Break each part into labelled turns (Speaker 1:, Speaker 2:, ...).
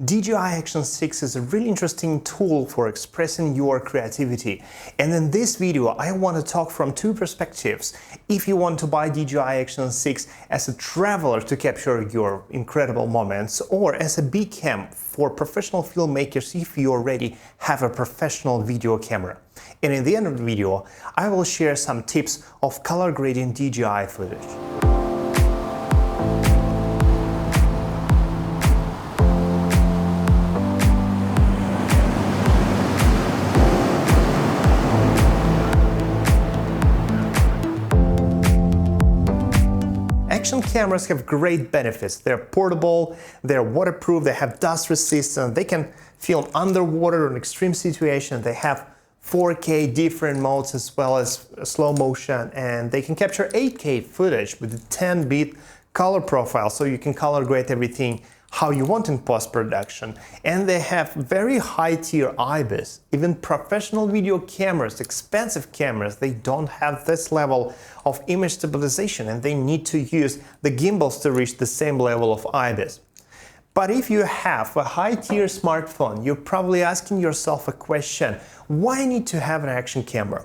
Speaker 1: DJI Action 6 is a really interesting tool for expressing your creativity. And in this video, I want to talk from two perspectives. If you want to buy DJI Action 6 as a traveler to capture your incredible moments, or as a big cam for professional filmmakers if you already have a professional video camera. And in the end of the video, I will share some tips of color grading DJI footage. Action cameras have great benefits. They're portable, they're waterproof, they have dust resistance, they can film underwater in extreme situations, they have 4K different modes as well as slow motion, and they can capture 8K footage with a 10-bit color profile, so you can color grade everything how you want in post-production. And they have very high-tier IBIS. Even professional video cameras, expensive cameras, they don't have this level of image stabilization, and they need to use the gimbals to reach the same level of IBIS. But if you have a high-tier smartphone, you're probably asking yourself a question: why need to have an action camera?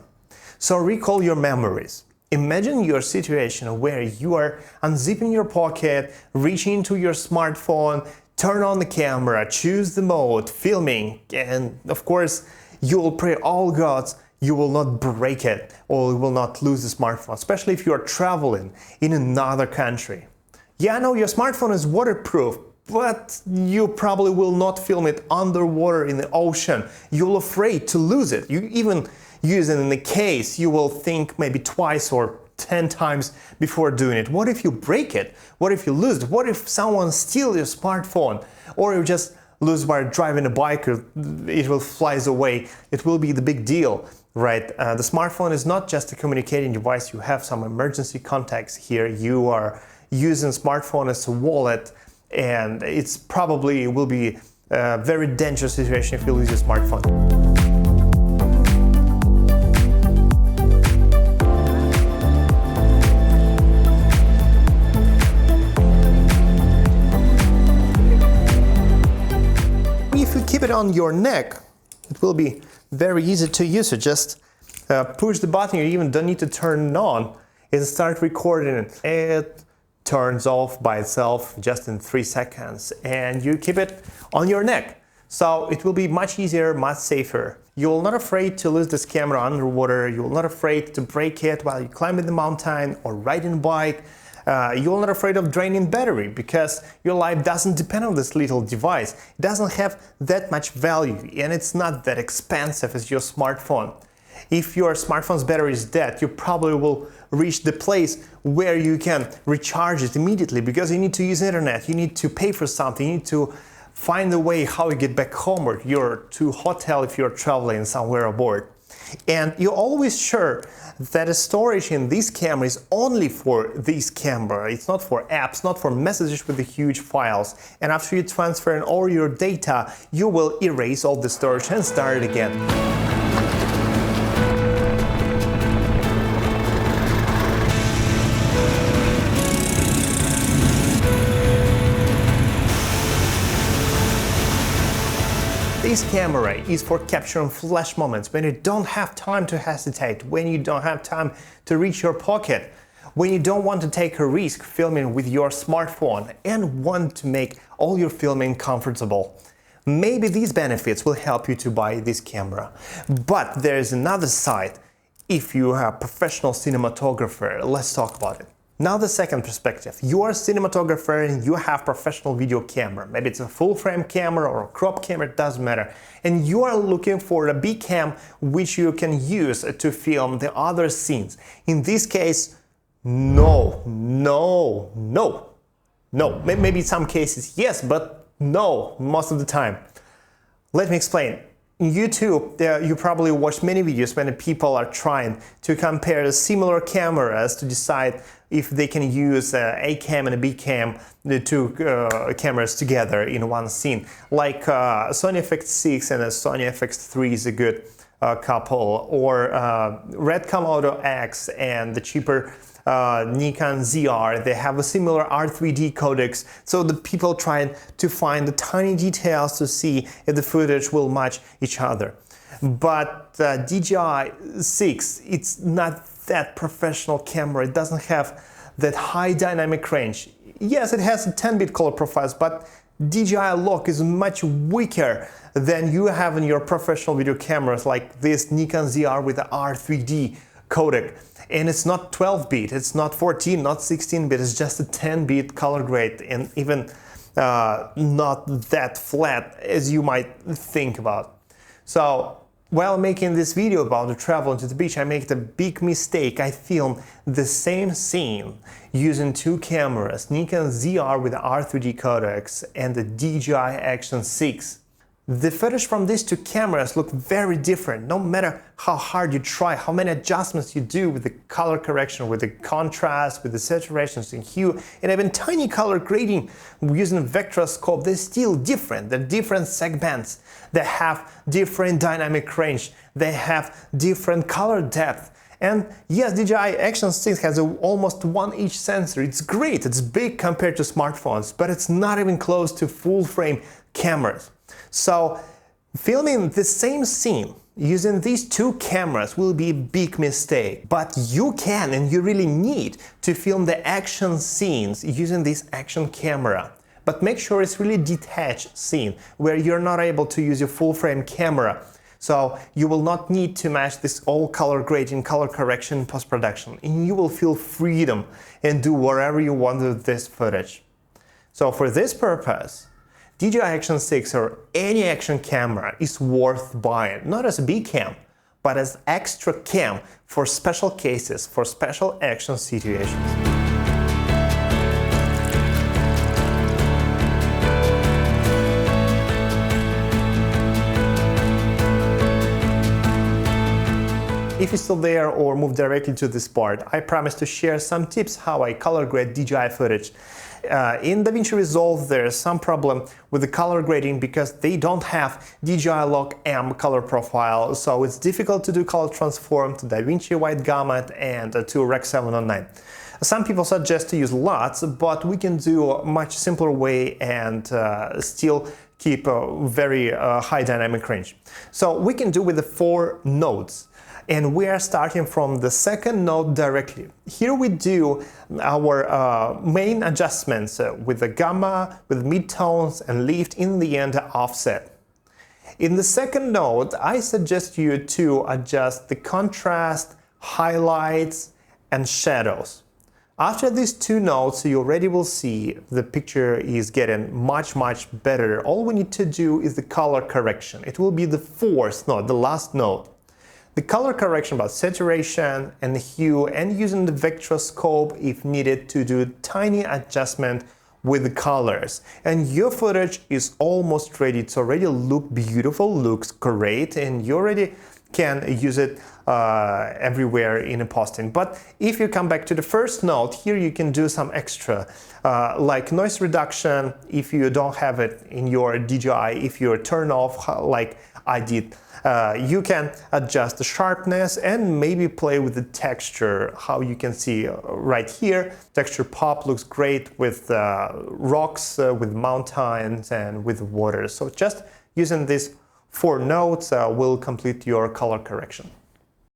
Speaker 1: So recall your memories. Imagine your situation where you are unzipping your pocket, reaching into your smartphone, turn on the camera, choose the mode, filming, and of course, you will pray all gods you will not break it or you will not lose the smartphone, especially if you are traveling in another country. Yeah, I know your smartphone is waterproof, but you probably will not film it underwater in the ocean. You're afraid to lose it. You even use it in the case, you will think maybe twice or 10 times before doing it. What if you break it? What if you lose it? What if someone steals your smartphone? Or you just lose while driving a bike, or it will flies away. It will be the big deal, right? The smartphone is not just a communicating device. You have some emergency contacts here. You are using smartphone as a wallet, and it's probably will be a very dangerous situation if you lose your smartphone. If you keep it on your neck, it will be very easy to use. So just push the button. You even don't need to turn it on. It'll start recording. It turns off by itself just in 3 seconds, and you keep it on your neck. So it will be much easier, much safer. You're not afraid to lose this camera underwater. You're not afraid to break it while you climb the mountain or riding a bike. You're not afraid of draining battery because your life doesn't depend on this little device. It doesn't have that much value, and it's not that expensive as your smartphone. If your smartphone's battery is dead, you probably will reach the place where you can recharge it immediately, because you need to use internet, you need to pay for something, you need to find a way how you get back home or to hotel if you're traveling somewhere aboard. And you're always sure that a storage in this camera is only for this camera. It's not for apps, not for messages with the huge files. And after you transfer all your data, you will erase all the storage and start it again. This camera is for capturing flash moments when you don't have time to hesitate, when you don't have time to reach your pocket, when you don't want to take a risk filming with your smartphone and want to make all your filming comfortable. Maybe these benefits will help you to buy this camera. But there is another side. If you are a professional cinematographer, let's talk about it. Now the second perspective. You are a cinematographer and you have professional video camera. Maybe it's a full frame camera or a crop camera, it doesn't matter. And you are looking for a big cam which you can use to film the other scenes. In this case, no. Maybe in some cases yes, but no, most of the time. Let me explain. In YouTube, you probably watch many videos when people are trying to compare similar cameras to decide if they can use a cam and a B cam, the two cameras together in one scene. Like Sony FX6 and a Sony FX3 is a good couple, or Red Komodo X and the cheaper Nikon ZR, they have a similar R3D codecs, so the people trying to find the tiny details to see if the footage will match each other. But DJI A6, it's not that professional camera. It doesn't have that high dynamic range. Yes, it has 10-bit color profiles, but DJI Log is much weaker than you have in your professional video cameras like this Nikon ZR with the R3D codec. And it's not 12-bit, it's not 14, not 16-bit, it's just a 10-bit color grade, and even not that flat as you might think about. So while making this video about the travel to the beach, I made a big mistake. I filmed the same scene using two cameras, Nikon ZR with the R3D codecs and the DJI Action 6. The footage from these two cameras look very different, no matter how hard you try, how many adjustments you do with the color correction, with the contrast, with the saturations and hue, and even tiny color grading using a vectorscope. They're still different. They're different segments. They have different dynamic range. They have different color depth. And yes, DJI Action 6 has almost 1-inch sensor. It's great, it's big compared to smartphones, but it's not even close to full-frame cameras. So filming the same scene using these two cameras will be a big mistake. But you can and you really need to film the action scenes using this action camera. But make sure it's really detached scene where you're not able to use your full-frame camera. So you will not need to match this all color grading, color correction in post-production, and you will feel freedom and do whatever you want with this footage. So for this purpose, DJI Action 6 or any action camera is worth buying, not as a big cam, but as extra cam for special cases, for special action situations. If you're still there or move directly to this part, I promise to share some tips how I color grade DJI footage. In DaVinci Resolve, there's some problem with the color grading because they don't have DJI Log M color profile, so it's difficult to do color transform to DaVinci Wide Gamut and to Rec 709. Some people suggest to use LUTs, but we can do a much simpler way and still keep a very high dynamic range. So we can do with the 4 nodes. And we are starting from the second node directly. Here we do our main adjustments with the gamma, with midtones, and lift in the end offset. In the second node, I suggest you to adjust the contrast, highlights, and shadows. After these 2 nodes, you already will see the picture is getting much better. All we need to do is the color correction. It will be the 4th node, the last node. The color correction about saturation and the hue, and using the vectorscope if needed to do tiny adjustment with the colors. And your footage is almost ready. It's already look beautiful, looks great, and you already can use it everywhere in a posting. But if you come back to the first node, here you can do some extra, like noise reduction if you don't have it in your DJI, if you turn off like I did. You can adjust the sharpness and maybe play with the texture, how you can see right here. Texture pop looks great with rocks, with mountains, and with water. So just using these 4 nodes will complete your color correction.